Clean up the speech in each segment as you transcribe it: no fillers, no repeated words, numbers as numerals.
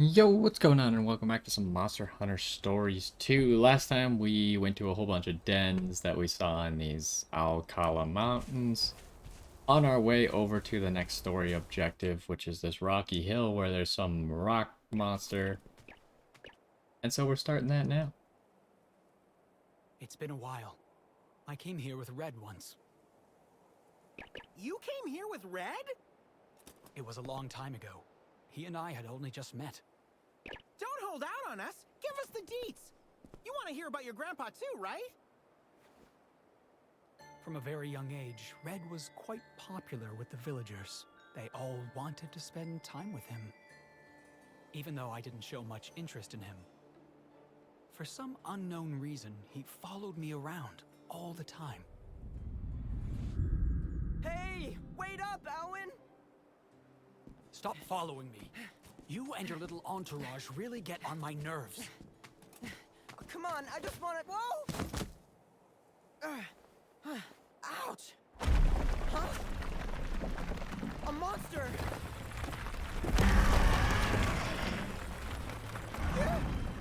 Yo, what's going on and welcome back to some Monster Hunter Stories 2. Last time we went to a whole bunch of dens that we saw in these Alcala Mountains on our way over to the next story objective, which is this rocky hill where there's some rock monster. And so we're starting that now. It's been a while. I came here with Red once. You came here with Red? It was a long time ago. He and I had only just met. Don't hold out on us. Give us the deets. You want to hear about your grandpa too, right? From a very young age, Red was quite popular with the villagers. They all wanted to spend time with him, even though I didn't show much interest in him. For some unknown reason, he followed me around all the time. Hey, wait up, Alwyn! Stop following me. You and your little entourage really get on my nerves. Oh, come on, I just want to... Whoa! Ouch! Huh? A monster!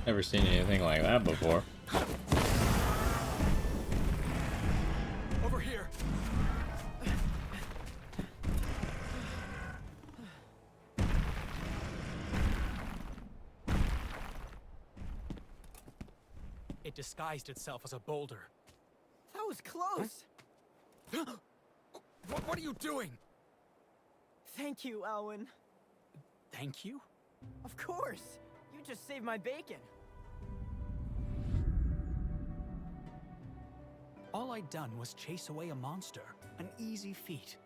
Never seen anything like that before. Over here. It disguised itself as a boulder. That was close! What are you doing? Thank you, Alwyn. Thank you? Of course! You just saved my bacon. All I'd done was chase away a monster, an easy feat.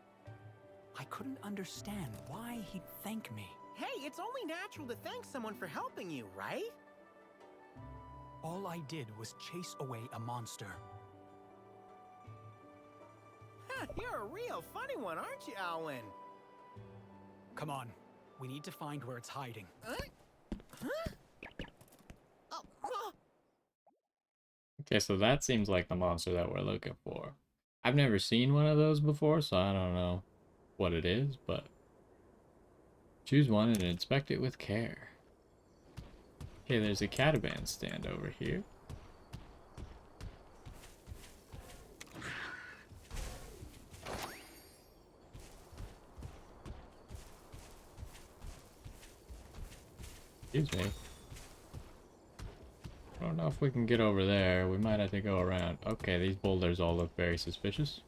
I couldn't understand why he'd thank me. Hey, it's only natural to thank someone for helping you, right? All I did was chase away a monster. You're a real funny one, aren't you, Alwyn? Come on, we need to find where it's hiding. Huh? Oh. Okay, so that seems like the monster that we're looking for. I've never seen one of those before, so I don't know what it is, but choose one and inspect it with care. Okay, there's a catavan stand over here. Excuse me. I don't know if we can get over there. We might have to go around. Okay, these boulders all look very suspicious.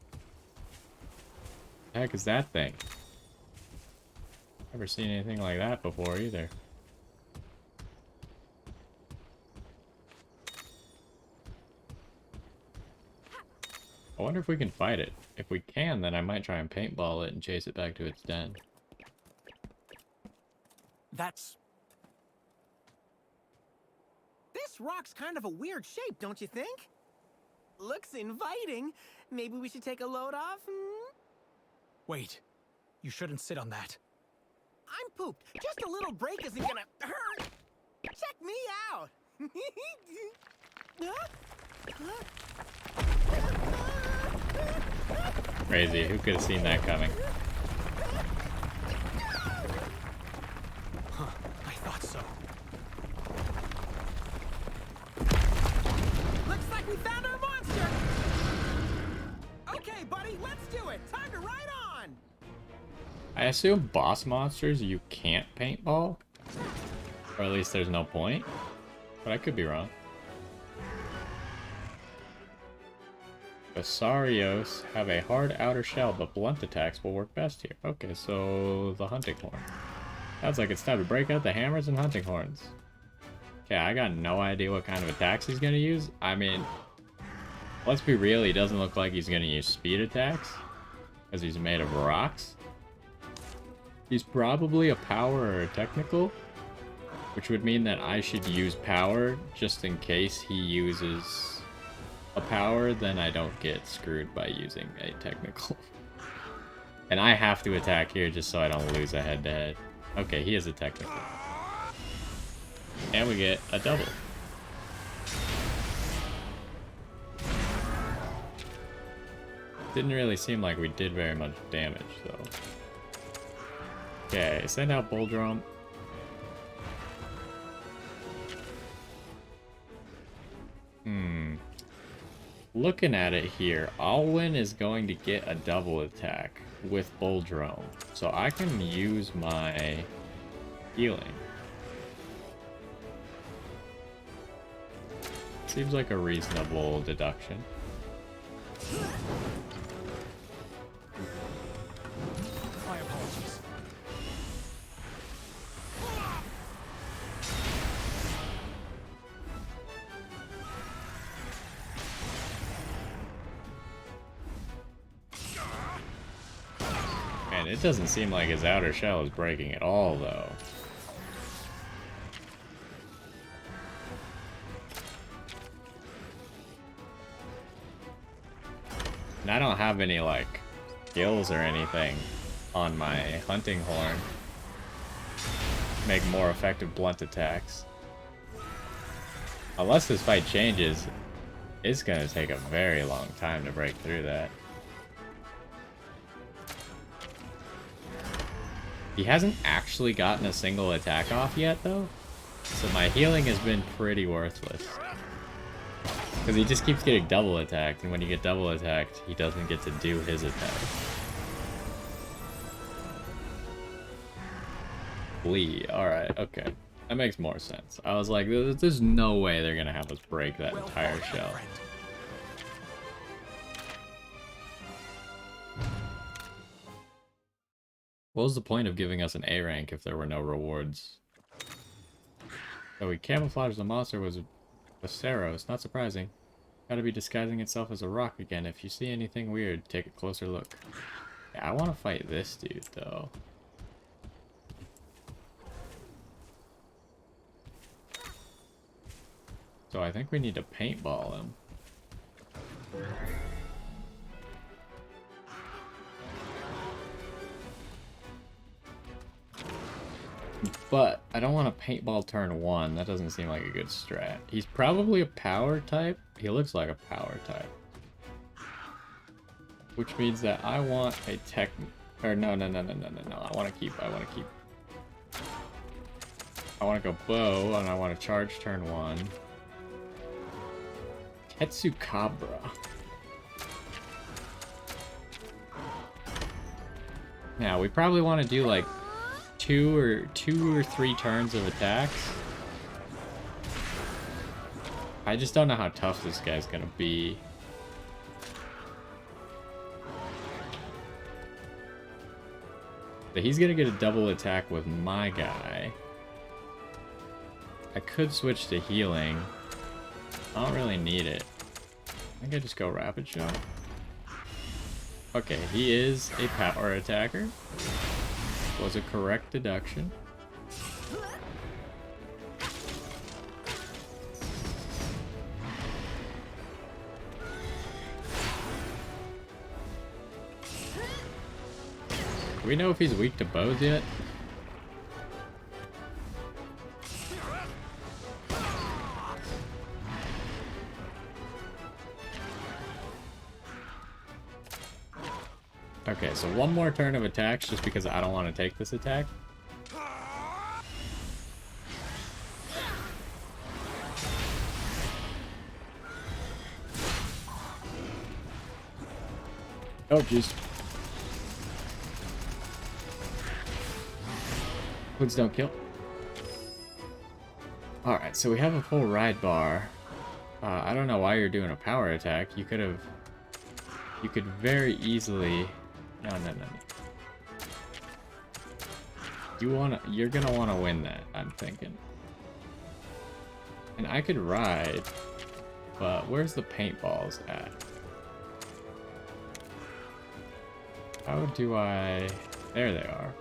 The heck is that thing? Never seen anything like that before either. I wonder if we can fight it. If we can, then I might try and paintball it and chase it back to its den. That's... This rock's kind of a weird shape, don't you think? Looks inviting. Maybe we should take a load off? Wait, you shouldn't sit on that. I'm pooped. Just a little break isn't gonna hurt. Check me out. Crazy, who could have seen that coming? Huh, I thought so. Looks like we found our monster. Okay, buddy, let's do it. Time to ride on. I assume boss monsters you can't paintball? Or at least there's no point? But I could be wrong. Basarios have a hard outer shell, but blunt attacks will work best here. Okay, so the hunting horn. Sounds like it's time to break out the hammers and hunting horns. Okay, I got no idea what kind of attacks he's gonna use. I mean, let's be real, he doesn't look like he's gonna use speed attacks, because he's made of rocks. He's probably a power or a technical, which would mean that I should use power just in case he uses a power, then I don't get screwed by using a technical. And I have to attack here just so I don't lose a head-to-head. Okay, he is a technical. And we get a double. Didn't really seem like we did very much damage, though. Okay, send out Bull Drum. looking at it here, Alwyn is going to get a double attack with Bull Drone. So I can use my healing. Seems like a reasonable deduction. My apologies. Man, it doesn't seem like his outer shell is breaking at all, though. And I don't have any, like, skills or anything on my hunting horn. Make more effective blunt attacks. Unless this fight changes, it's gonna take a very long time to break through that. He hasn't actually gotten a single attack off yet, though. So my healing has been pretty worthless. Because he just keeps getting double attacked, and when you get double attacked, he doesn't get to do his attack. Flee. Alright, okay. That makes more sense. I was like, there's no way they're gonna have us break that entire shell. What was the point of giving us an A rank if there were no rewards? So we camouflaged the monster was Ceros, not surprising. Gotta be disguising itself as a rock again. If you see anything weird, take a closer look. Yeah, I want to fight this dude, though. So I think we need to paintball him. But I don't want to paintball turn 1. That doesn't seem like a good strat. He's probably a power type. He looks like a power type. Which means that I want a tech... Or no. I want to keep. I want to go bow, and I want to charge turn 1. Ketsukabra. Now, we probably want to do like two or three turns of attacks. I just don't know how tough this guy's gonna be. But he's gonna get a double attack with my guy. I could switch to healing. I don't really need it. I think I just go rapid shot. Okay, he is a power attacker. Was a correct deduction. Do we know if he's weak to bows yet? Okay, so one more turn of attacks just because I don't want to take this attack. Oh, jeez. Please don't kill. Alright, so we have a full ride bar. I don't know why you're doing a power attack. You could have... You could very easily... No. You're gonna wanna win that, I'm thinking. And I could ride, but where's the paintballs at? How do I... There they are.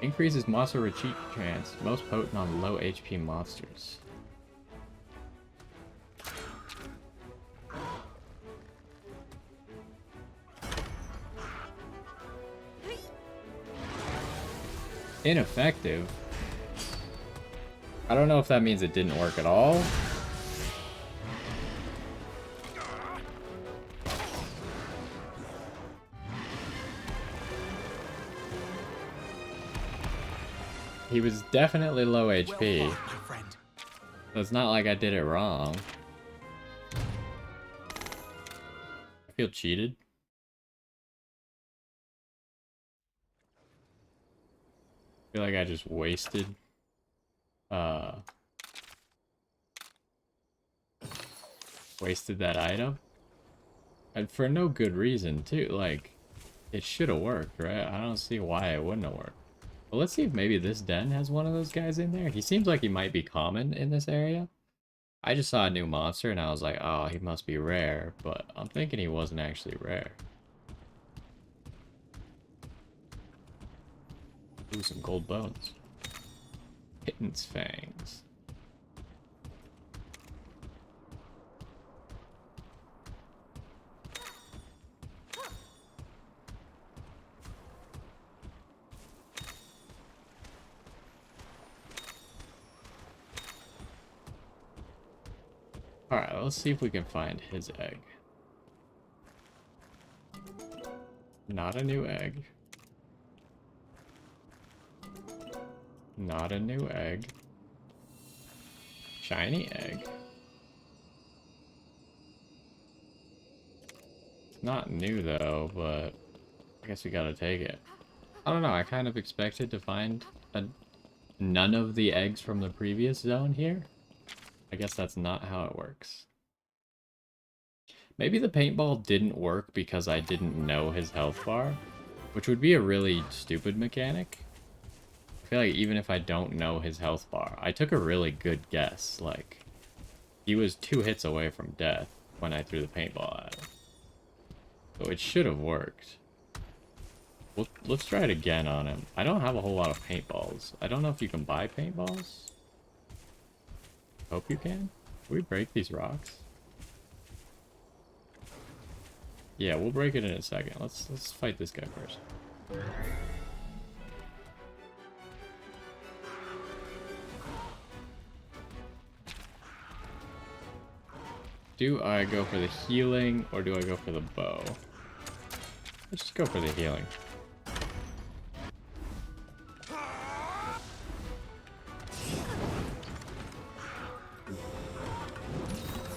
Increases monster retreat chance, most potent on low HP monsters. Ineffective? I don't know if that means it didn't work at all. He was definitely low HP. Well fought, my friend. So it's not like I did it wrong. feel cheated. I feel like I just wasted wasted that item. And for no good reason too. Like, it should have worked, right? I don't see why it wouldn't have worked. But let's see if maybe this den has one of those guys in there. He seems like he might be common in this area. I just saw a new monster and I was like, oh, he must be rare. But I'm thinking he wasn't actually rare. Ooh, some gold bones. Kitten's fangs. Alright, let's see if we can find his egg. Not a new egg. Not a new egg. Shiny egg. It's not new though, but I guess we gotta take it. I don't know, I kind of expected to find none of the eggs from the previous zone here. I guess that's not how it works. Maybe the paintball didn't work because I didn't know his health bar, which would be a really stupid mechanic. I feel like even if I don't know his health bar, I took a really good guess. Like, he was 2 hits away from death when I threw the paintball at him. So it should have worked. Let's try it again on him. I don't have a whole lot of paintballs. I don't know if you can buy paintballs. Hope you can. Can we break these rocks? Yeah, we'll break it in a second. Let's fight this guy first. Do I go for the healing or do I go for the bow? Let's just go for the healing.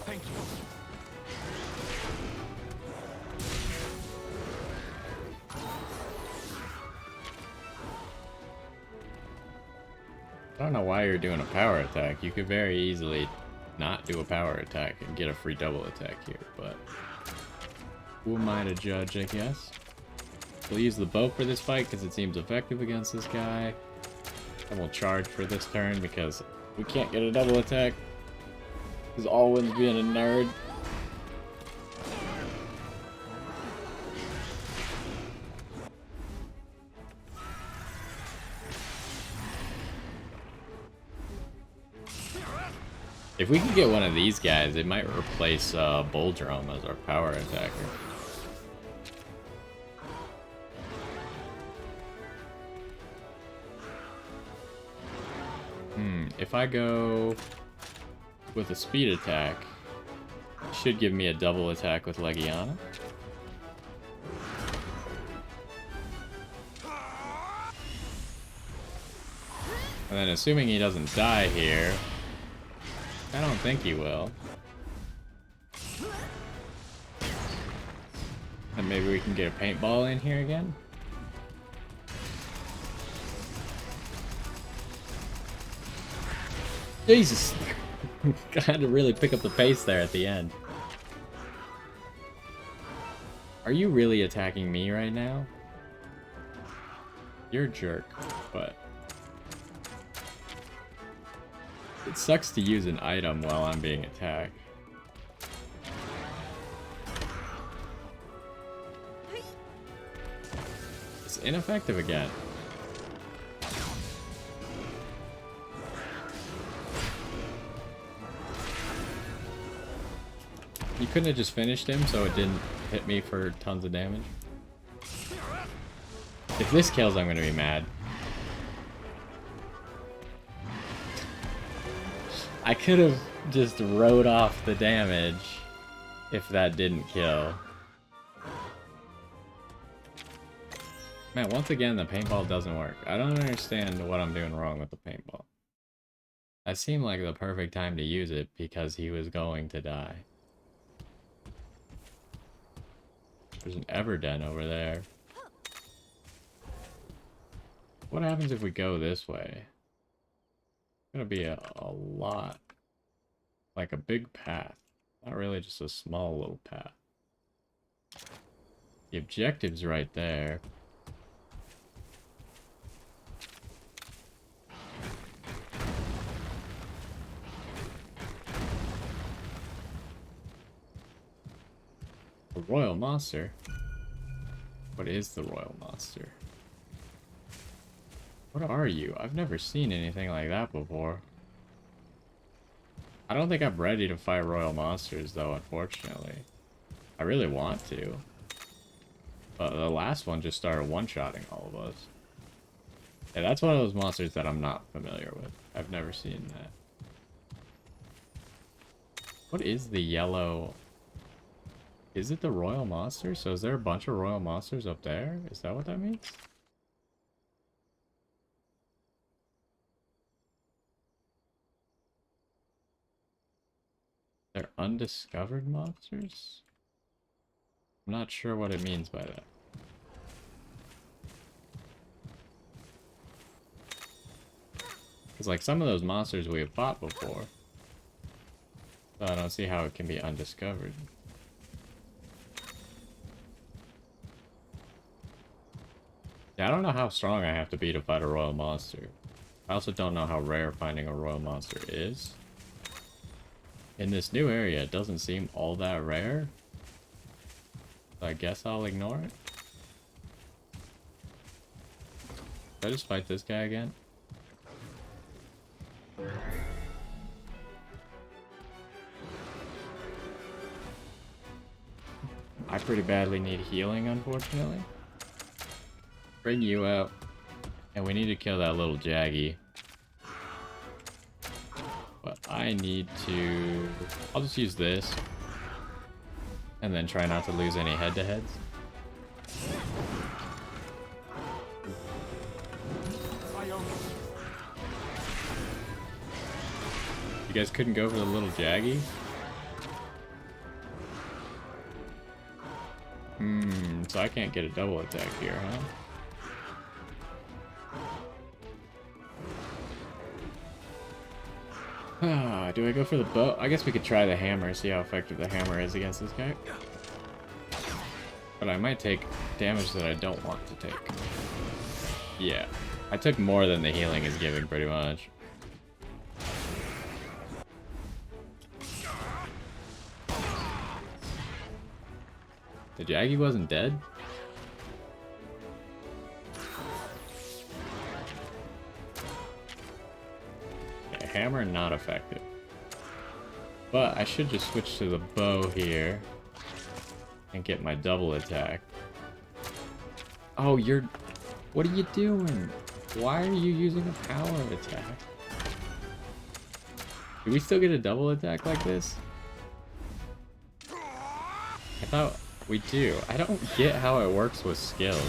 Thank you. I don't know why you're doing a power attack. You could very easily not do a power attack and get a free double attack here, but who am I to judge, I guess? We'll use the bow for this fight because it seems effective against this guy. And we'll charge for this turn because we can't get a double attack. Because Alwyn's being a nerd. If we could get one of these guys, it might replace Boldrum as our power attacker. If I go with a speed attack, it should give me a double attack with Legiana. And then assuming he doesn't die here, I don't think he will. And maybe we can get a paintball in here again. Jesus! Had to really pick up the pace there at the end. Are you really attacking me right now? You're a jerk, but... it sucks to use an item while I'm being attacked. It's ineffective again. You couldn't have just finished him so it didn't hit me for tons of damage. If this kills, I'm gonna be mad. I could have just rode off the damage if that didn't kill. Man, once again, the paintball doesn't work. I don't understand what I'm doing wrong with the paintball. That seemed like the perfect time to use it because he was going to die. There's an Everden over there. What happens if we go this way? It's gonna be a lot. Like a big path. Not really just a small little path. The objective's right there. The Royal Monster? What is the Royal Monster? What are you? I've never seen anything like that before. I don't think I'm ready to fight Royal Monsters though, unfortunately. I really want to. But the last one just started one-shotting all of us. Yeah, that's one of those monsters that I'm not familiar with. I've never seen that. What is the yellow... Is it the Royal Monster? So is there a bunch of Royal Monsters up there? Is that what that means? They're undiscovered monsters? I'm not sure what it means by that. Because like some of those monsters we have fought before. So I don't see how it can be undiscovered. Yeah, I don't know how strong I have to be to fight a Royal Monster. I also don't know how rare finding a Royal Monster is. In this new area, it doesn't seem all that rare. So I guess I'll ignore it. Should I just fight this guy again? I pretty badly need healing, unfortunately. Bring you out. And we need to kill that little Jaggy. But I need to... I'll just use this. And then try not to lose any head-to-heads. You guys couldn't go for the little Jaggy? So I can't get a double attack here, huh? Do I go for the bow? I guess we could try the hammer, see how effective the hammer is against this guy. But I might take damage that I don't want to take. Yeah. I took more than the healing is giving, pretty much. The Jaggy wasn't dead? Okay, hammer not effective. But I should just switch to the bow here. And get my double attack. Oh, you're... What are you doing? Why are you using a power attack? Do we still get a double attack like this? I thought we do. I don't get how it works with skills.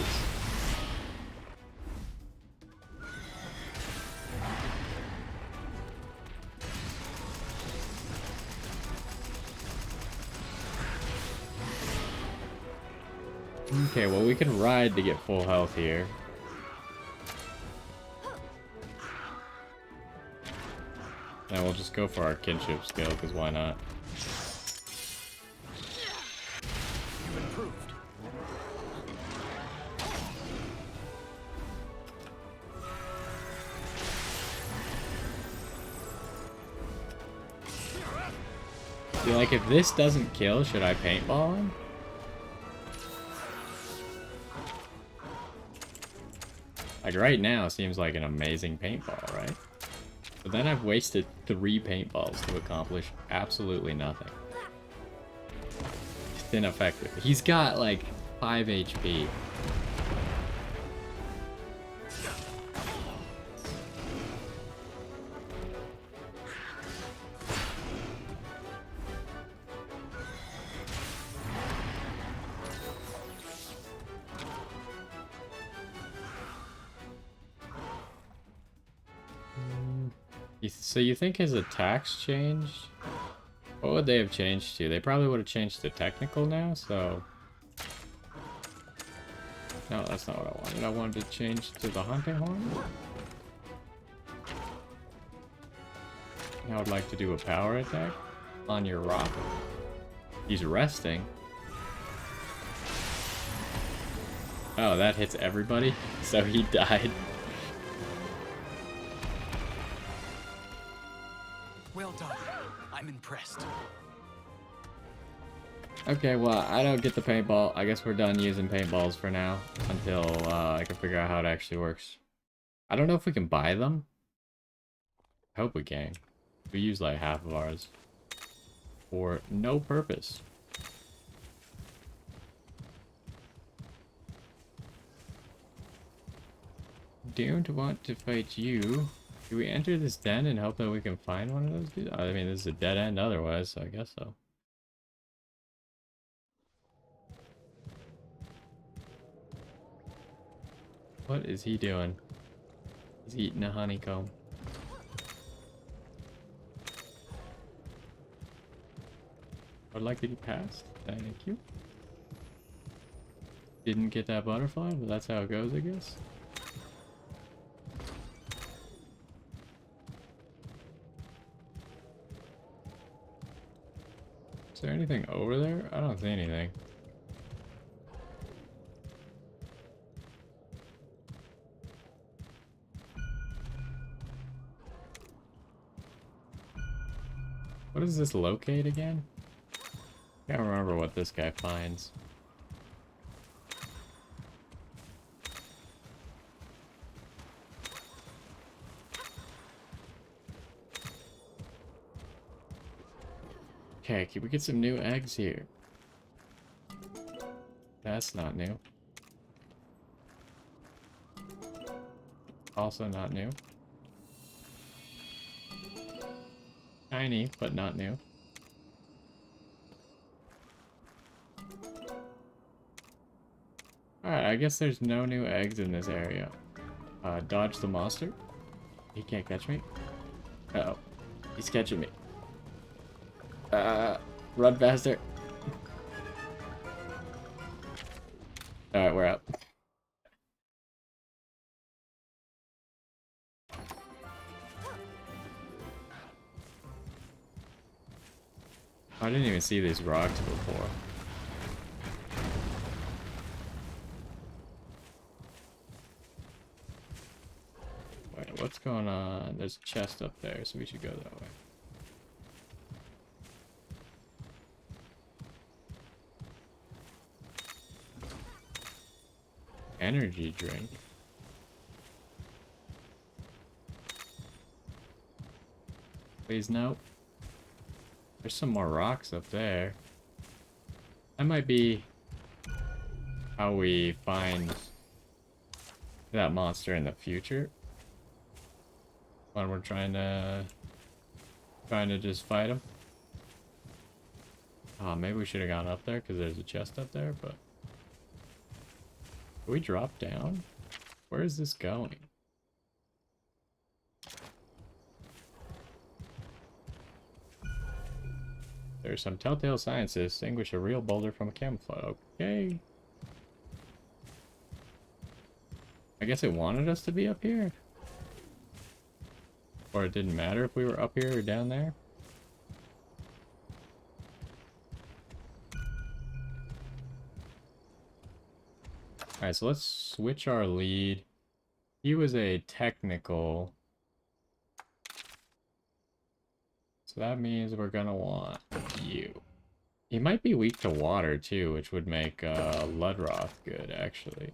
Okay, well we can ride to get full health here. And we'll just go for our kinship skill, because why not? You improved. Be like, if this doesn't kill, should I paintball him? Like right now seems like an amazing paintball, right? But then I've wasted 3 paintballs to accomplish absolutely nothing. It's ineffective. He's got like 5 HP. So you think his attacks changed? What would they have changed to? They probably would have changed to technical now, so... No, that's not what I wanted. I wanted to change to the hunting horn. I would like to do a power attack on your rock. He's resting. Oh, that hits everybody? So he died. Well done. I'm impressed. Okay, well, I don't get the paintball. I guess we're done using paintballs for now until I can figure out how it actually works. I don't know if we can buy them. I hope we can. We use like half of ours for no purpose. Don't want to fight you. Do we enter this den and hope that we can find one of those dudes? I mean, this is a dead end otherwise, so I guess so. What is he doing? He's eating a honeycomb. I'd like to get past. Thank you. Didn't get that butterfly, but that's how it goes, I guess. Is there anything over there? I don't see anything. What does this locate again? Can't remember what this guy finds. Okay, can we get some new eggs here? That's not new. Also not new. Tiny, but not new. Alright, I guess there's no new eggs in this area. Dodge the monster. He can't catch me. Uh-oh. He's catching me. Run faster. Alright, we're up. I didn't even see these rocks before. Wait, what's going on? There's a chest up there, so we should go that way. Energy drink. Please, no. There's some more rocks up there. That might be how we find that monster in the future. When we're trying to just fight him. Oh, maybe we should have gone up there because there's a chest up there, but can we drop down? Where is this going? There's some telltale signs to distinguish a real boulder from a camouflage. Okay. I guess it wanted us to be up here. Or it didn't matter if we were up here or down there. Alright, so let's switch our lead. He was a technical. So that means we're gonna want you. He might be weak to water too, which would make Ludroth good, actually.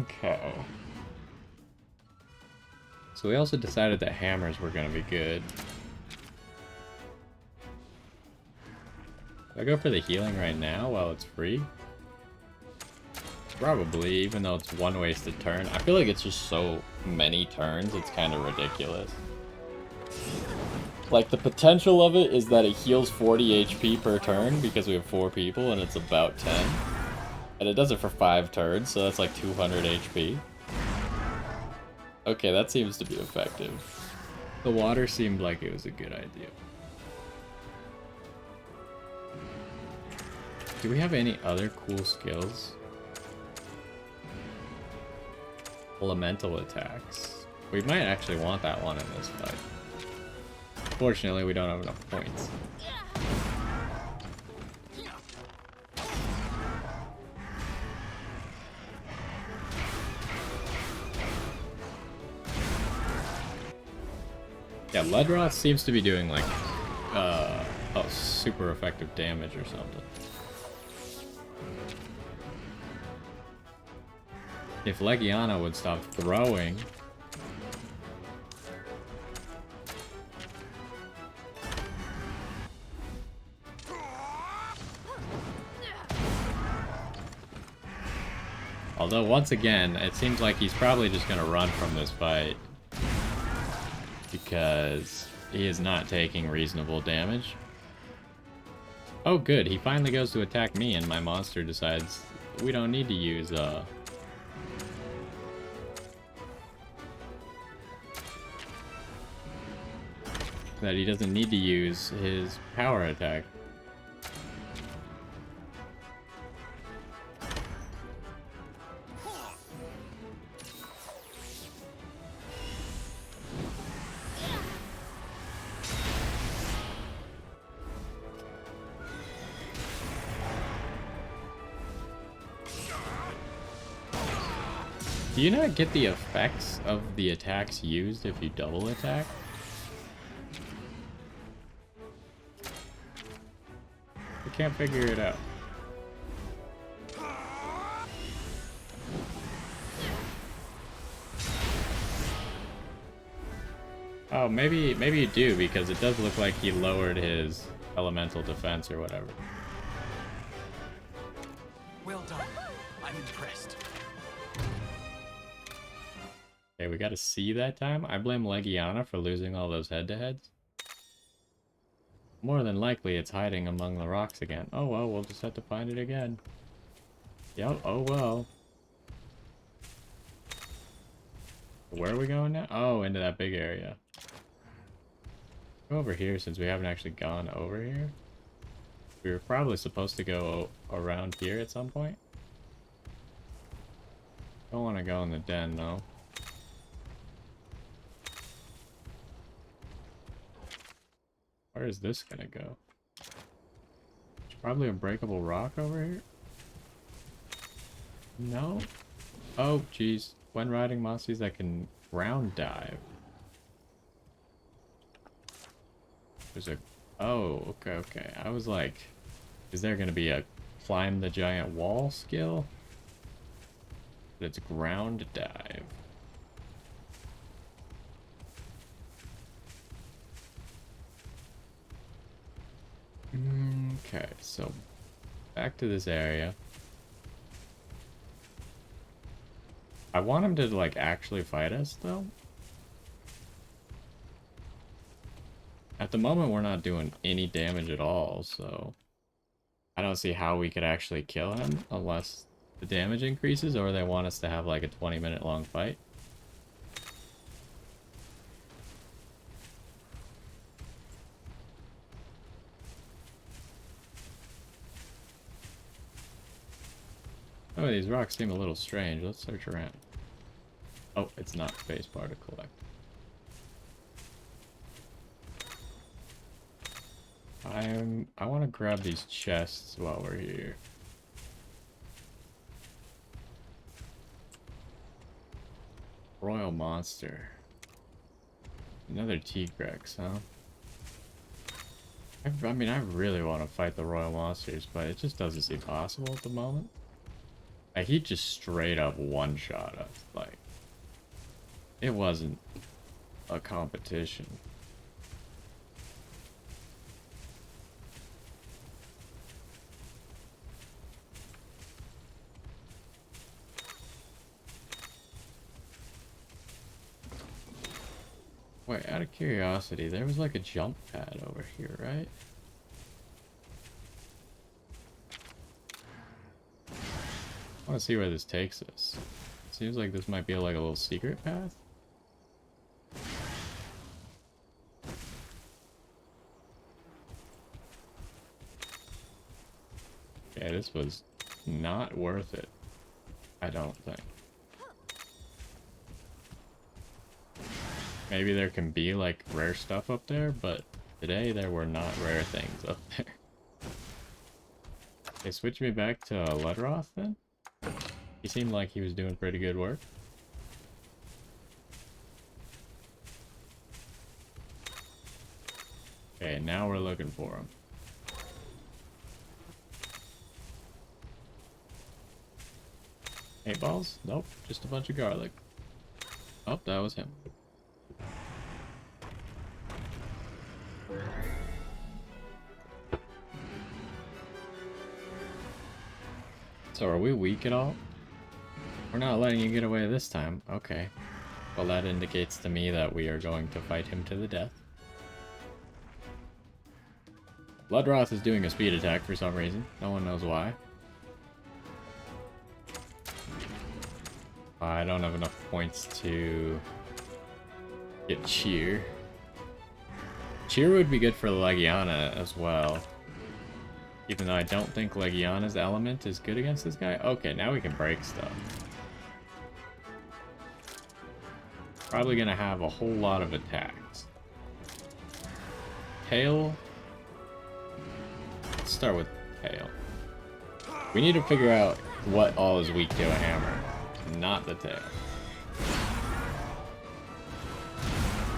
Okay. So we also decided that hammers were gonna be good. Do I go for the healing right now while it's free? Probably, even though it's one wasted turn. I feel like it's just so many turns, it's kind of ridiculous. Like, the potential of it is that it heals 40 HP per turn because we have 4 people and it's about 10. And it does it for 5 turns, so that's like 200 HP. Okay, that seems to be effective. The water seemed like it was a good idea. Do we have any other cool skills? Elemental attacks. We might actually want that one in this fight. Fortunately, we don't have enough points. Yeah, Ledroth seems to be doing like, oh, super effective damage or something. If Legiana would stop throwing... Although, once again, it seems like he's probably just gonna run from this fight. Because he is not taking reasonable damage. Oh good, he finally goes to attack me and my monster decides we don't need to use, that he doesn't need to use his power attack. Do you not get the effects of the attacks used if you double attack? I can't figure it out. Oh, maybe you do, because it does look like he lowered his elemental defense or whatever. Well done. I'm impressed. Okay, we got a C that time. I blame Legiana for losing all those head-to-heads. More than likely, it's hiding among the rocks again. Oh well, we'll just have to find it again. Yep, oh well. Where are we going now? Oh, into that big area. Go over here since we haven't actually gone over here. We were probably supposed to go around here at some point. Don't want to go in the den though. Where is this gonna go? There's probably a breakable rock over here. No? Oh, jeez. When riding monsters that can ground dive. There's a... Oh, okay. I was like, is there gonna be a climb the giant wall skill? But it's ground dive. Okay, so back to this area. I want him to, like, actually fight us, though. At the moment, we're not doing any damage at all, so... I don't see how we could actually kill him, unless the damage increases, or they want us to have, like, a 20-minute long fight. Oh, these rocks seem a little strange. Let's search around. Oh, it's not spacebar to collect. I want to grab these chests while we're here. Royal Monster. Another T-Rex, huh? I mean, I really want to fight the Royal Monsters, but it just doesn't seem possible at the moment. Like, he just straight up one-shot us. Like, it wasn't a competition. Wait, out of curiosity, there was like a jump pad over here, right? I want to see where this takes us. Seems like this might be like a little secret path. Okay, this was not worth it. I don't think. Maybe there can be like rare stuff up there, but today there were not rare things up there. Okay, switch me back to Ludroth then. He seemed like he was doing pretty good work. Okay, now we're looking for him. Eight balls? Nope, just a bunch of garlic. Oh, that was him. So are we weak at all? We're not letting you get away this time. Okay. Well, that indicates to me that we are going to fight him to the death. Ludroth is doing a speed attack for some reason. No one knows why. I don't have enough points to get cheer. Cheer would be good for Legiana as well. Even though I don't think Legiana's element is good against this guy. Okay, now we can break stuff. Probably gonna have a whole lot of attacks. Tail. Let's start with tail. We need to figure out what all is weak to a hammer. Not the tail.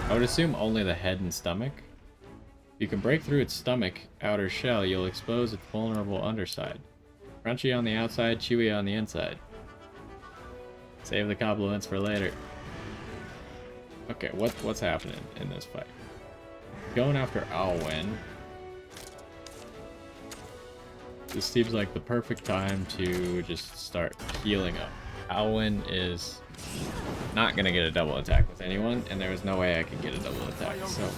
I would assume only the head and stomach. If you can break through its stomach outer shell, you'll expose its vulnerable underside. Crunchy on the outside, chewy on the inside. Save the compliments for later. Okay, what's happening in this fight? Going after Alwyn. This seems like the perfect time to just start healing up. Alwyn is not gonna get a double attack with anyone, and there is no way I can get a double attack, so...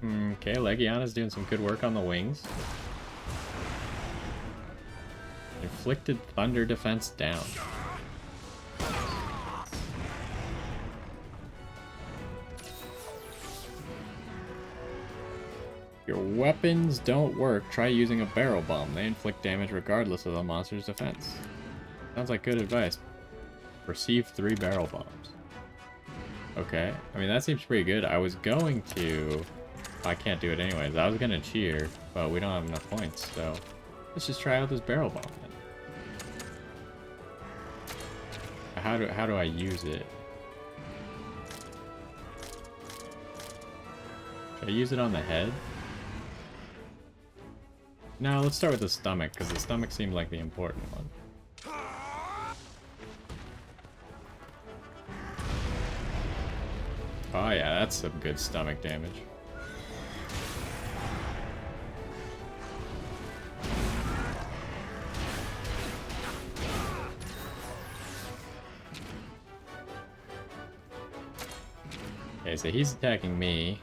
Okay, Legiana's doing some good work on the wings. Inflicted thunder defense down. Your weapons don't work, try using a barrel bomb. They inflict damage regardless of the monster's defense. Sounds like good advice. Receive 3 barrel bombs. Okay, I mean that seems pretty good. I was going to... I can't do it anyways. I was gonna cheer, but we don't have enough points, so... Let's just try out this barrel bomb then. How do I use it? Should I use it on the head? No, let's start with the stomach, because the stomach seemed like the important one. Oh yeah, that's some good stomach damage. Okay, so he's attacking me.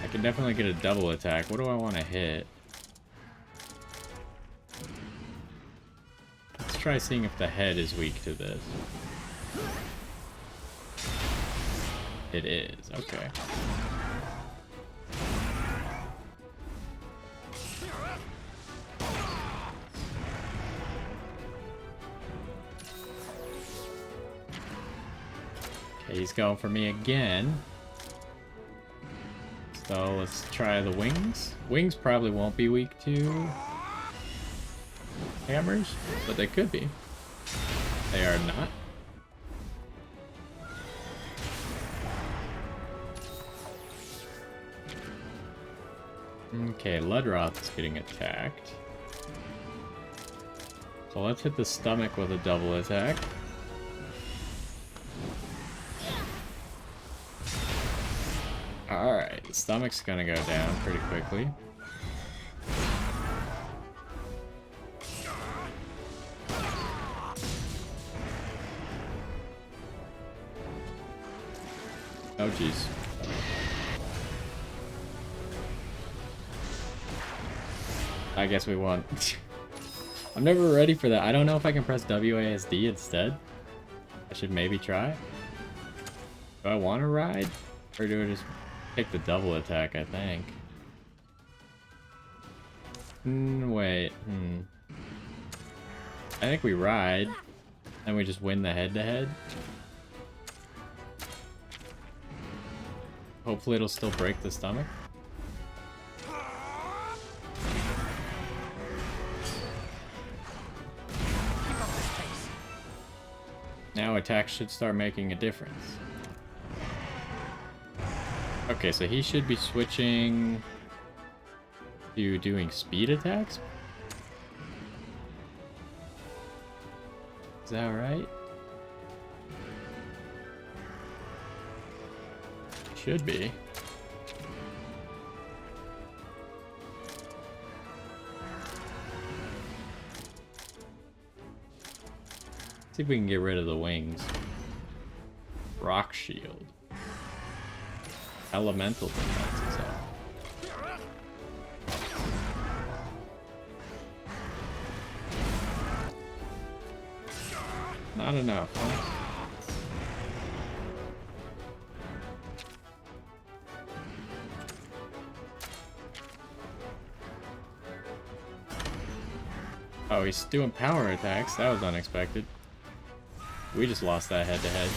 I can definitely get a double attack. What do I want to hit? Let's try seeing if the head is weak to this. It is, okay. Okay, he's going for me again. So let's try the wings. Wings probably won't be weak to hammers, but they could be. They are not. Okay, Ludroth is getting attacked. So let's hit the stomach with a double attack. Alright, the stomach's gonna go down pretty quickly. Oh, jeez. I guess we won. I'm never ready for that. I don't know if I can press WASD instead. I should maybe try. Do I want to ride? Or do I just pick the double attack, I think? Wait. I think we ride. And we just win the head-to-head. Hopefully it'll still break the stomach. Now attacks should start making a difference. Okay, so he should be switching to doing speed attacks? Is that right? Should be. See if we can get rid of the wings. Rock shield. Elemental defense is up. Not enough, huh? Oh, he's doing power attacks. That was unexpected. We just lost that head-to-head.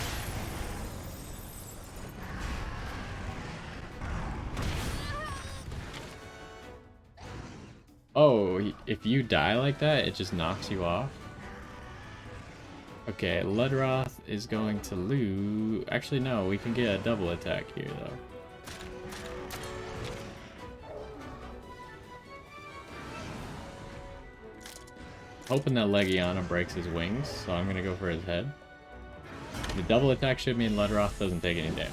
Oh, if you die like that, it just knocks you off? Okay, Ludroth is going to lose... Actually, no, we can get a double attack here, though. Hoping that Legiana breaks his wings, so I'm gonna go for his head. The double attack should mean Ludroth doesn't take any damage.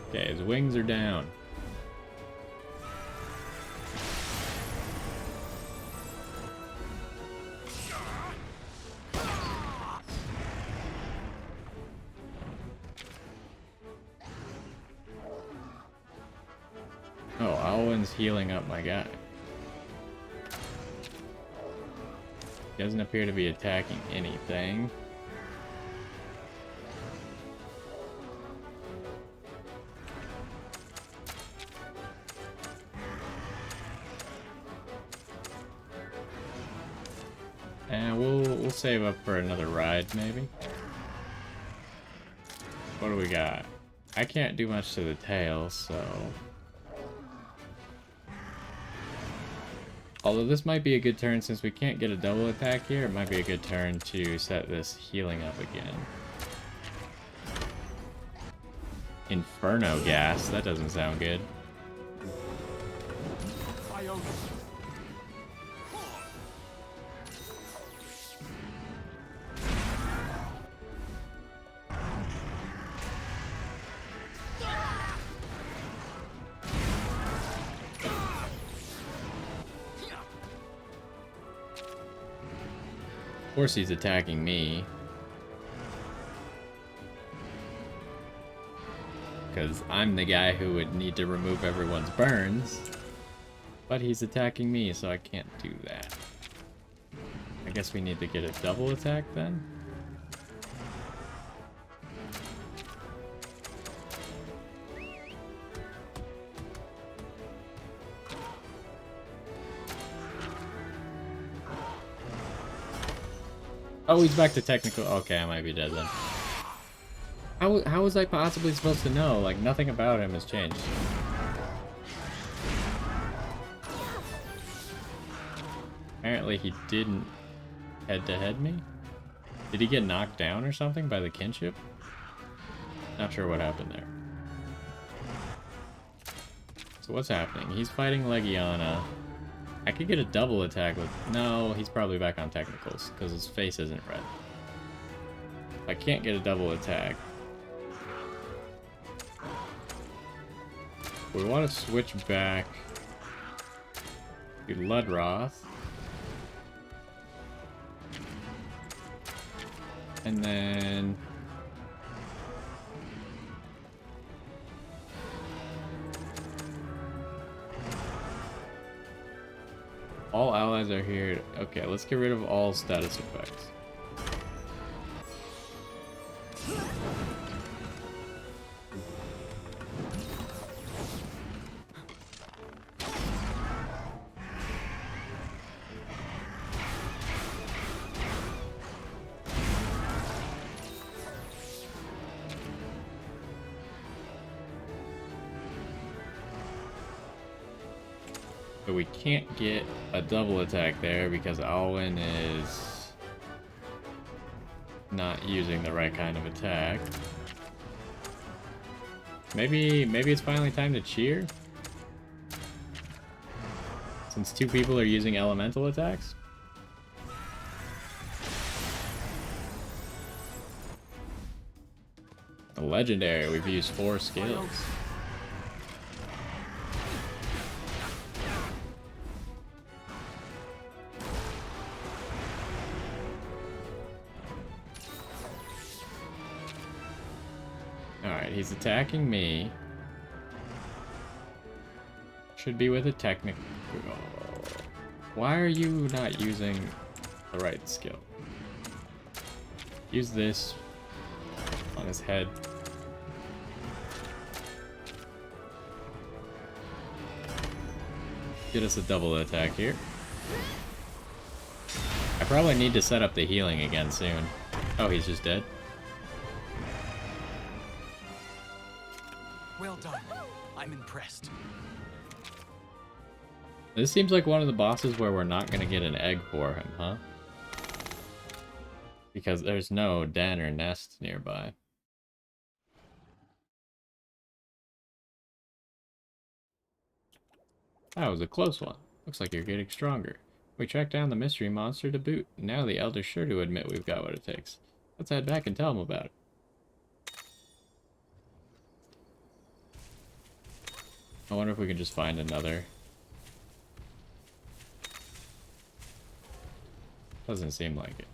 Okay, his wings are down. Oh, Alwyn's healing up my guy. Doesn't appear to be attacking anything. And we'll save up for another ride, maybe. What do we got? I can't do much to the tail, so... Although this might be a good turn, since we can't get a double attack here, it might be a good turn to set this healing up again. Inferno gas, that doesn't sound good. Of course he's attacking me. Because I'm the guy who would need to remove everyone's burns. But he's attacking me, so I can't do that. I guess we need to get a double attack then? Oh, he's back to technical. Okay, I might be dead then. How was I possibly supposed to know? Like, nothing about him has changed. Apparently he didn't head-to-head me? Did he get knocked down or something by the kinship? Not sure what happened there. So what's happening? He's fighting Legiana. I could get a double attack with... No, he's probably back on technicals, because his face isn't red. I can't get a double attack. We want to switch back Do Ludroth. And then... all allies are here. Okay, let's get rid of all status effects. But we can't get a double attack there because Alwyn is not using the right kind of attack. Maybe it's finally time to cheer? Since 2 people are using elemental attacks? The legendary, we've used 4 skills. Alright, he's attacking me. Should be with a technical. Why are you not using the right skill? Use this on his head. Get us a double attack here. I probably need to set up the healing again soon. Oh, he's just dead? Well done. I'm impressed. This seems like one of the bosses where we're not gonna get an egg for him, huh? Because there's no den or nest nearby. That was a close one. Looks like you're getting stronger. We tracked down the mystery monster to boot. Now the Elder's sure to admit we've got what it takes. Let's head back and tell him about it. I wonder if we can just find another. Doesn't seem like it.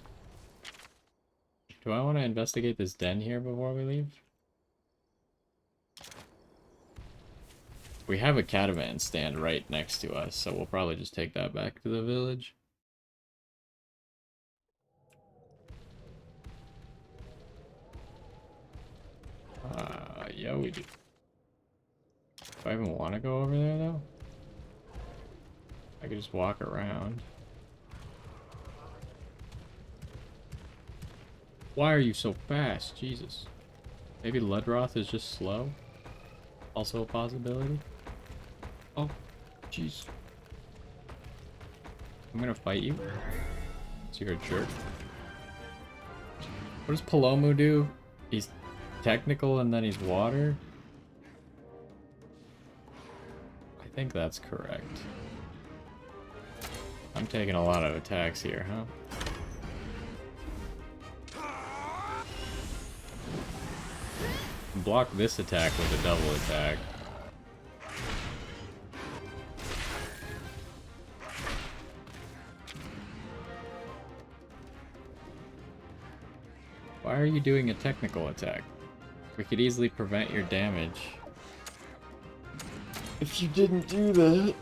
Do I want to investigate this den here before we leave? We have a catavan stand right next to us, so we'll probably just take that back to the village. Yeah, we do. Do I even want to go over there, though? I could just walk around. Why are you so fast? Jesus. Maybe Ludroth is just slow? Also a possibility? Oh, jeez. I'm gonna fight you. So you're a jerk. What does Palomu do? He's technical and then he's water? I think that's correct. I'm taking a lot of attacks here, huh? Block this attack with a double attack. Why are you doing a technical attack? We could easily prevent your damage if you didn't do that.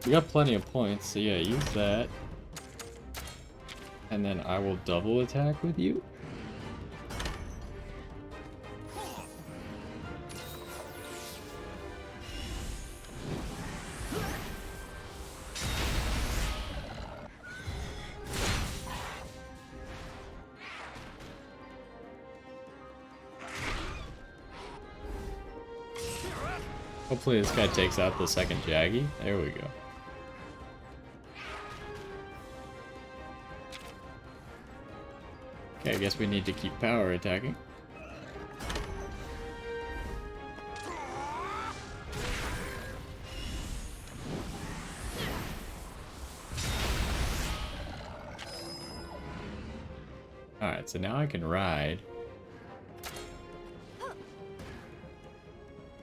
We got plenty of points, so yeah, use that. And then I will double attack with you. Hopefully this guy takes out the second Jaggy. There we go. Okay, I guess we need to keep power attacking. Alright, so now I can ride.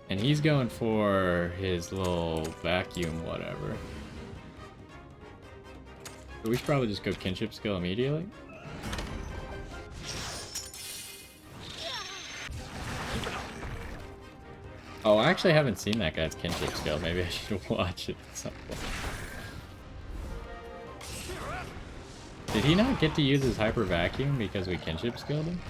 And he's going for his little vacuum whatever. But we should probably just go kinship skill immediately. Oh, I actually haven't seen that guy's kinship skill. Maybe I should watch it at some point. Did he not get to use his hyper vacuum because we kinship skilled him?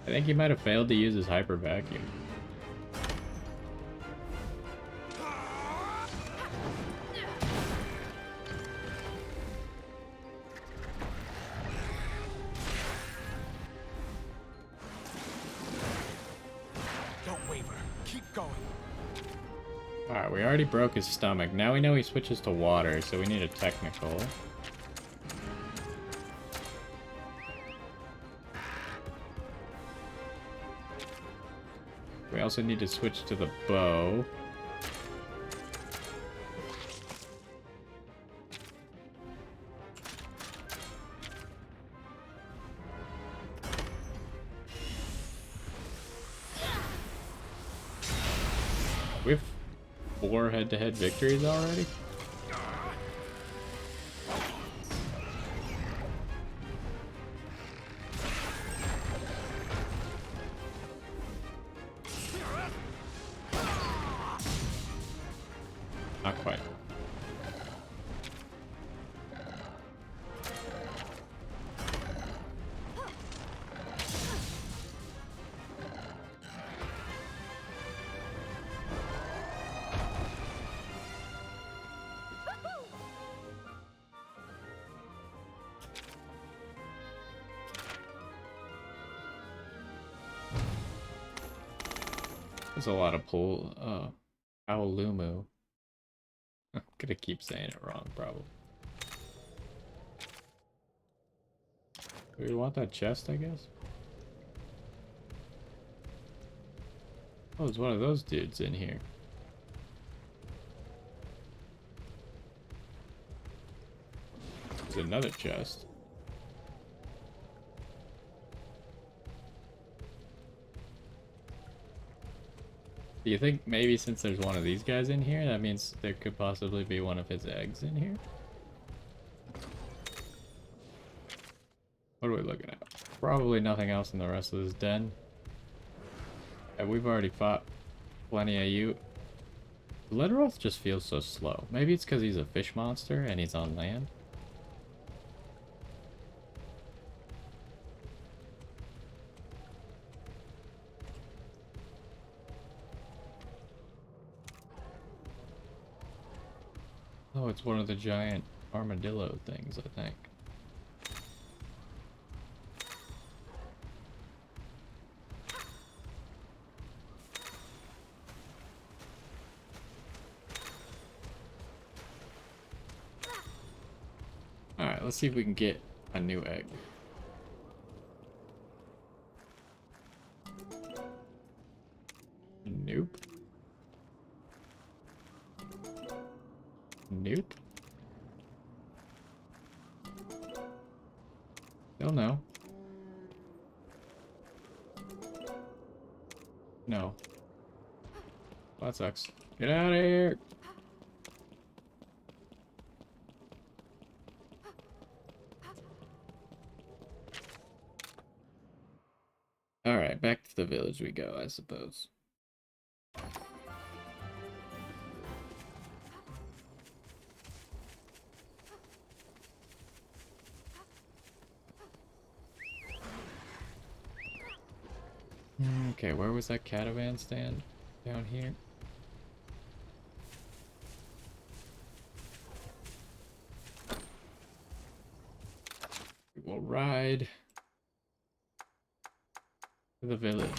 I think he might have failed to use his hyper vacuum. Don't waver. Keep going. Alright, we already broke his stomach. Now we know he switches to water, so we need a technical. We also need to switch to the bow. We have 4 head-to-head victories already? Not quite. There's a lot of pull. Aolumu. I'm gonna keep saying it wrong, probably. Do we want that chest, I guess? Oh, there's one of those dudes in here. There's another chest. Do you think maybe since there's one of these guys in here, that means there could possibly be one of his eggs in here? What are we looking at? Probably nothing else in the rest of this den. And we've already fought plenty of you. Literoth just feels so slow. Maybe it's because he's a fish monster and he's on land. Oh, it's one of the giant armadillo things, I think. Alright, let's see if we can get a new egg. Nope. Nope. Still no. No. That sucks. Get out of here! Alright, back to the village we go, I suppose. Okay, where was that caravan stand? Down here? We will ride to the village.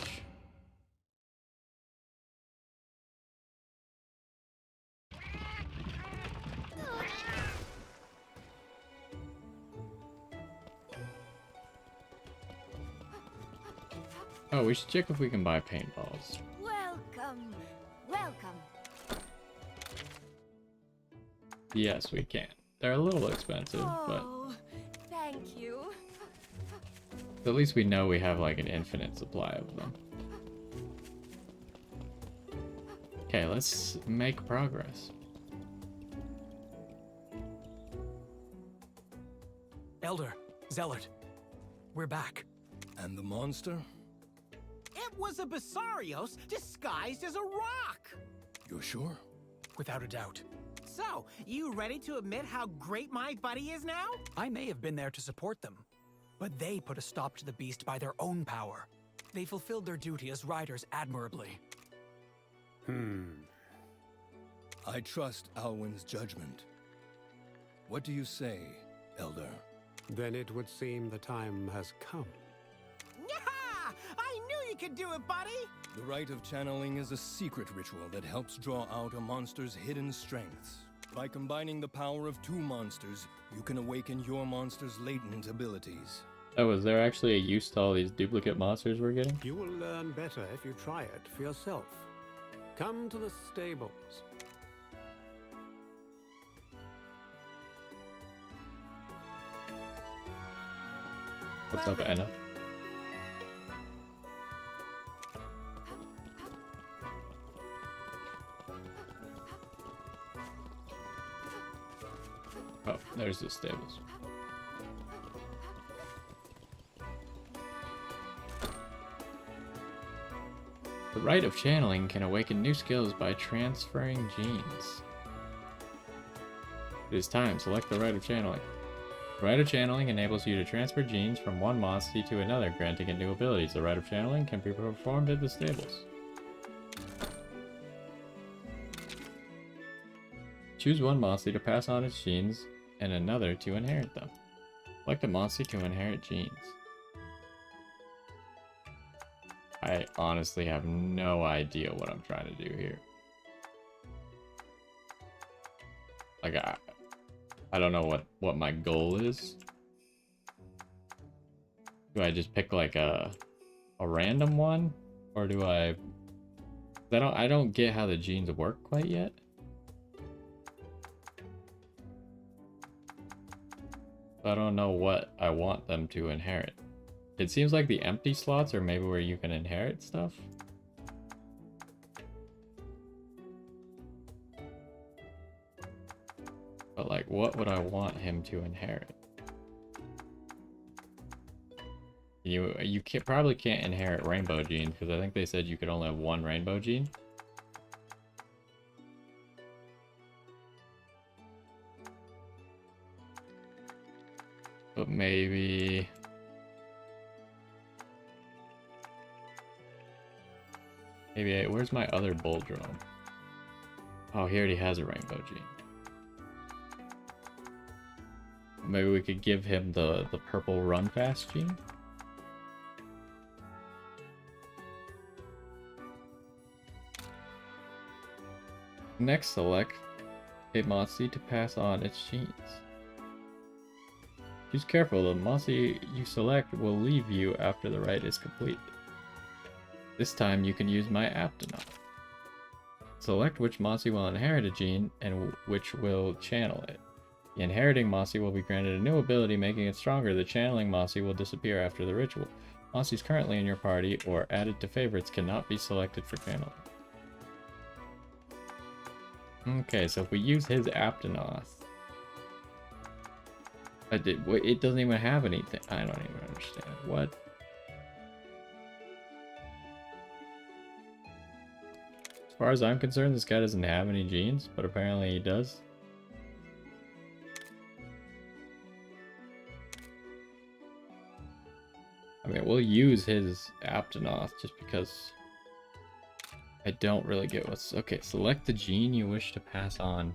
Oh, we should check if we can buy paintballs. Welcome, welcome. Yes, we can. They're a little expensive, but Oh, thank you. At least we know we have like an infinite supply of them. Okay, let's make progress. Elder, Zealot, we're back. And the monster? It was a Basarios disguised as a rock! You're sure? Without a doubt. So, you ready to admit how great my buddy is now? I may have been there to support them, but they put a stop to the beast by their own power. They fulfilled their duty as riders admirably. I trust Alwyn's judgment. What do you say, Elder? Then it would seem the time has come. Yaha! I knew you could do it, buddy! The Rite of Channeling is a secret ritual that helps draw out a monster's hidden strengths. By combining the power of two monsters, you can awaken your monster's latent abilities. Oh, is there actually a use to all these duplicate monsters we're getting? You will learn better if you try it for yourself. Come to the stables. What's up, Anna? Oh, there's the stables. The Rite of Channeling can awaken new skills by transferring genes. It is time. Select the Rite of Channeling. The Rite of Channeling enables you to transfer genes from one monster to another, granting it new abilities. The Rite of Channeling can be performed at the stables. Choose one monster to pass on its genes and another to inherit them. Select a monster to inherit genes. I honestly have no idea what I'm trying to do here. Like, I don't know what my goal is. Do I just pick like a random one? Or do I don't get how the genes work quite yet. I don't know what I want them to inherit. It seems like the empty slots are maybe where you can inherit stuff. But like, what would I want him to inherit? You probably can't inherit rainbow genes because I think they said you could only have one rainbow gene. But maybe... where's my other bull drone? Oh, he already has a rainbow gene. Maybe we could give him the purple run fast gene? Next, select a monster to pass on its genes. Choose careful, the monster you select will leave you after the rite is complete. This time you can use my Aptonaut. Select which monster will inherit a gene and which will channel it. The inheriting monster will be granted a new ability, making it stronger. The channeling monster will disappear after the ritual. Monsters currently in your party or added to favorites cannot be selected for channeling. Okay, so if we use his Aptonaut... it doesn't even have anything. I don't even understand. What? As far as I'm concerned, this guy doesn't have any genes, but apparently he does. I mean, we'll use his Aptonaut just because I don't really get what's... Okay, select the gene you wish to pass on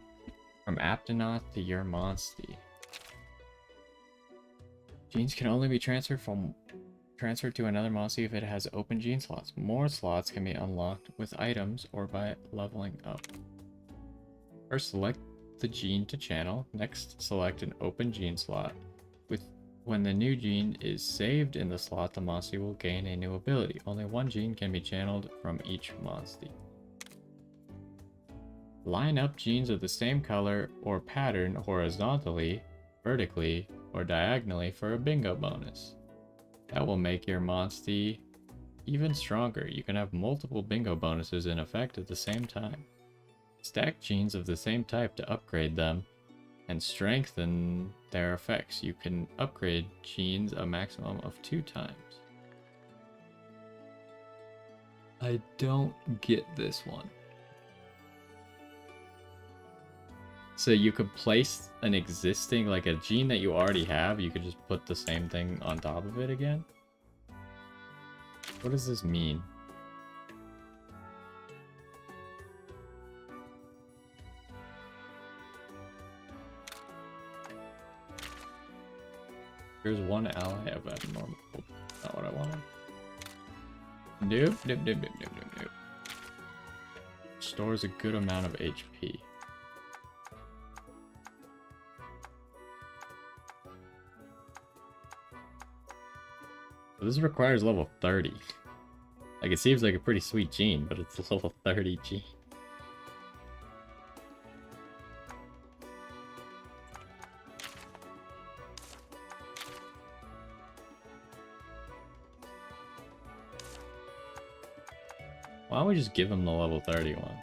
from Aptonaut to your monster. Genes can only be transferred to another monster if it has open gene slots. More slots can be unlocked with items or by leveling up. First, select the gene to channel. Next, select an open gene slot. When the new gene is saved in the slot, the monster will gain a new ability. Only one gene can be channeled from each monster. Line up genes of the same color or pattern horizontally, vertically, or diagonally for a bingo bonus. That will make your Monstie even stronger. You can have multiple bingo bonuses in effect at the same time. Stack genes of the same type to upgrade them and strengthen their effects. You can upgrade genes a maximum of 2 times. I don't get this one. So you could place an existing, like a gene that you already have, you could just put the same thing on top of it again? What does this mean? Here's one ally of abnormal. Oh, not what I wanted. Nope, nope, nope, nope, nope, nope, nope. Stores a good amount of HP. So this requires level 30. Like, it seems like a pretty sweet gene, but it's a level 30 gene. Why don't we just give him the level 31?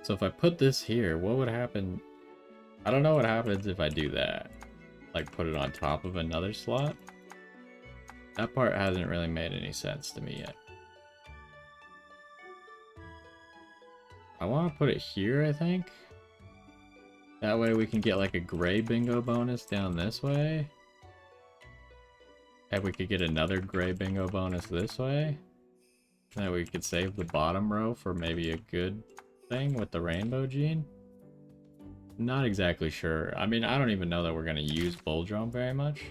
So if I put this here, what would happen? I don't know what happens if I do that. Like, put it on top of another slot. That part hasn't really made any sense to me yet. I want to put it here, I think. That way we can get like a gray bingo bonus down this way. And we could get another gray bingo bonus this way. And then we could save the bottom row for maybe a good thing with the rainbow gene. Not exactly sure. I mean, I don't even know that we're going to use Bull Drum very much.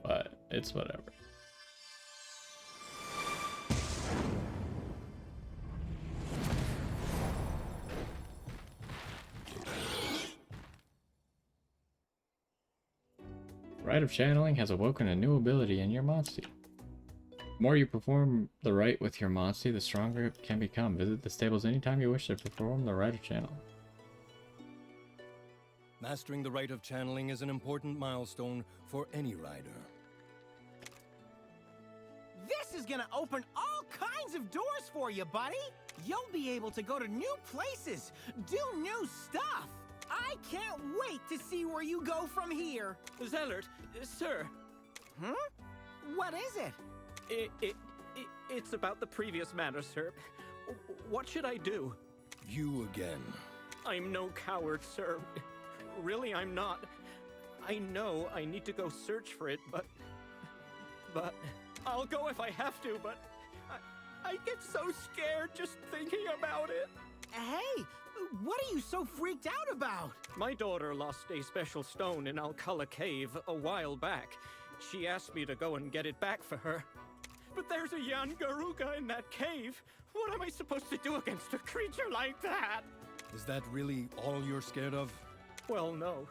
But it's whatever. Rite of Channeling has awoken a new ability in your Monstie. The more you perform the rite with your Monstie, the stronger it can become. Visit the stables anytime you wish to perform the Rite of Channeling. Mastering the Rite of Channeling is an important milestone for any rider. This is gonna open all kinds of doors for you, buddy. You'll be able to go to new places, do new stuff. I can't wait to see where you go from here. Zellert, sir. Hmm? What is it? It's about the previous matter, sir. What should I do? You again. I'm no coward, sir. Really, I'm not. I know I need to go search for it, but I'll go if I have to, but I get so scared just thinking about it. Hey, what are you so freaked out about? My daughter lost a special stone in Alcala Cave a while back. She asked me to go and get it back for her. But there's a Yangaruga in that cave. What am I supposed to do against a creature like that? Is that really all you're scared of? Well, no.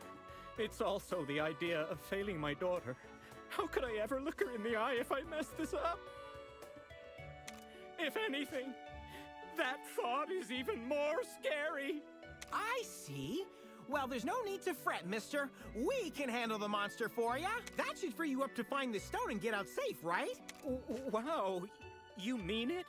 It's also the idea of failing my daughter. How could I ever look her in the eye if I mess this up? If anything, that thought is even more scary. I see. Well, there's no need to fret, mister. We can handle the monster for ya. That should free you up to find the stone and get out safe, right? Wow, you mean it?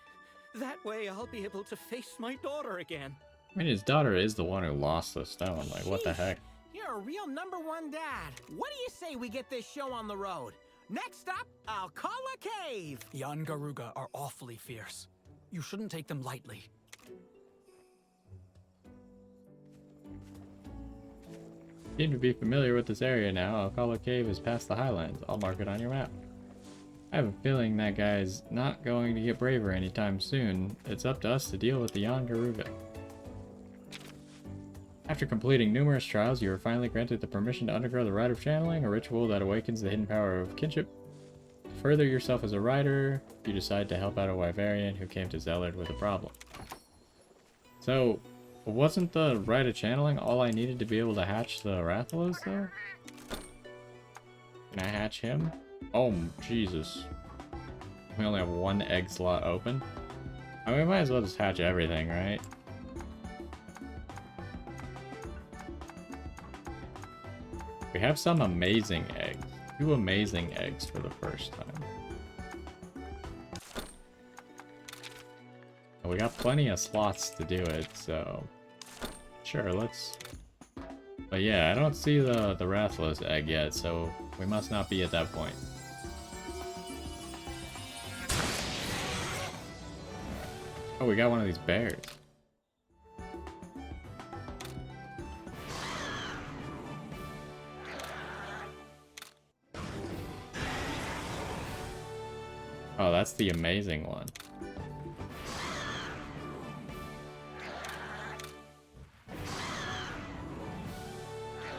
That way I'll be able to face my daughter again. I mean, his daughter is the one who lost the stone. Like, what the Sheesh. heck? You're a real #1 dad. What do you say we get this show on the road? Next up, Alcala Cave. Yangaruga are awfully fierce. You shouldn't take them lightly. Seem to be familiar with this area now. Alcala Cave is past the Highlands. I'll mark it on your map. I have a feeling that guy's not going to get braver anytime soon. It's up to us to deal with the Yangaruga. After completing numerous trials, you are finally granted the permission to undergo the Rite of Channeling, a ritual that awakens the hidden power of kinship. To further yourself as a rider, you decide to help out a Wyverian who came to Zellard with a problem. So, wasn't the Rite of Channeling all I needed to be able to hatch the Rathalos, though? Can I hatch him? Oh, Jesus. We only have one egg slot open. I mean, we might as well just hatch everything, right? We have some amazing eggs. 2 amazing eggs for the first time. And we got plenty of slots to do it, so... Sure, let's... But yeah, I don't see the Rathalos egg yet, so we must not be at that point. Oh, we got one of these bears. Oh, that's the amazing one.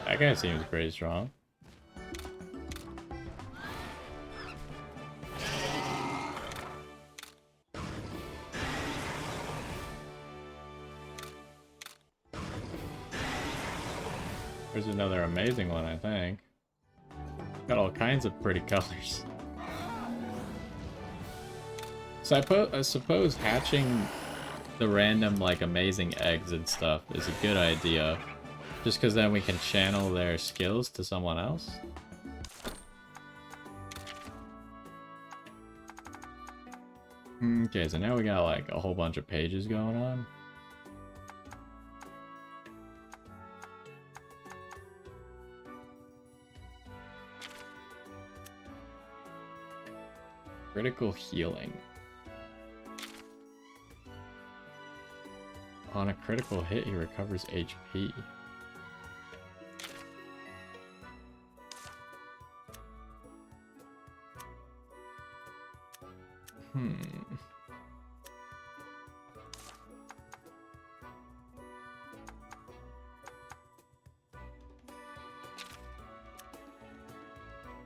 That guy seems pretty strong. There's another amazing one, I think. Got all kinds of pretty colors. So I suppose hatching the random, like, amazing eggs and stuff is a good idea. Just because then we can channel their skills to someone else. Okay, so now we got, like, a whole bunch of pages going on. Critical healing. On a critical hit, he recovers HP.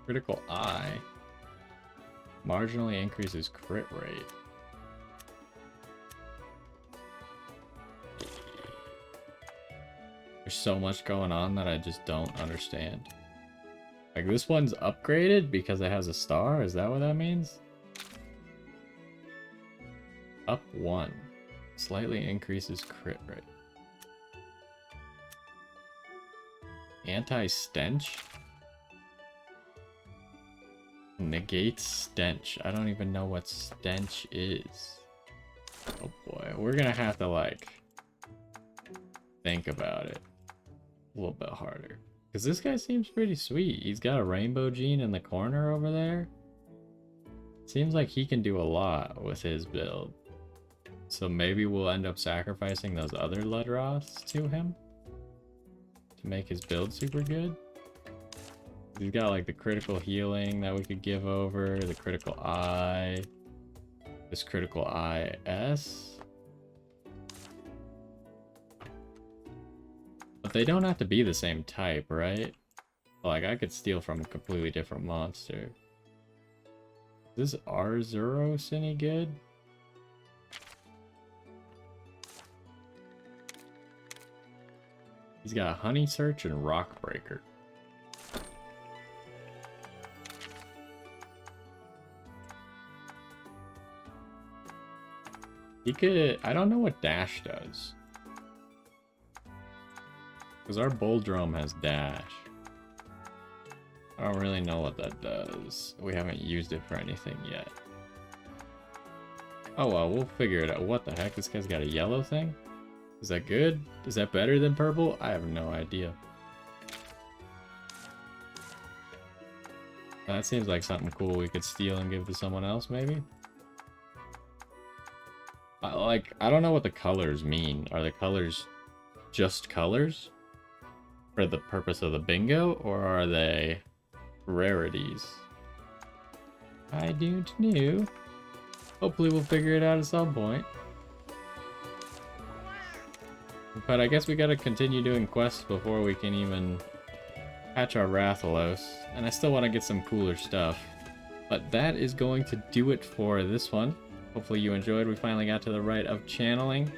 Critical eye. Marginally increases crit rate. There's so much going on that I just don't understand. Like, this one's upgraded because it has a star? Is that what that means? Up 1. Slightly increases crit rate. Anti-stench? Negates stench. I don't even know what stench is. Oh boy, we're gonna have to, like, think about it a little bit harder. Because this guy seems pretty sweet. He's got a rainbow gene in the corner over there. Seems like he can do a lot with his build. So maybe we'll end up sacrificing those other Ludroths to him to make his build super good. He's got, like, the critical healing that we could give over, the critical eye, this critical eye S. But they don't have to be the same type, right? Like, I could steal from a completely different monster. Is this Arzuros any good? He's got Honey Search and Rock Breaker. He could... I don't know what Dash does. Because our Boldrome has Dash. I don't really know what that does. We haven't used it for anything yet. Oh well, we'll figure it out. What the heck? This guy's got a yellow thing? Is that good? Is that better than purple? I have no idea. That seems like something cool we could steal and give to someone else, maybe? I don't know what the colors mean. Are the colors just colors? For the purpose of the bingo? Or are they rarities? I don't know. Hopefully we'll figure it out at some point. But I guess we gotta continue doing quests before we can even hatch our Rathalos. And I still want to get some cooler stuff. But that is going to do it for this one. Hopefully you enjoyed. We finally got to the rite of channeling.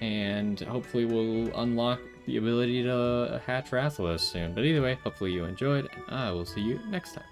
And hopefully we'll unlock the ability to hatch Rathalos soon. But either way, hopefully you enjoyed. And I will see you next time.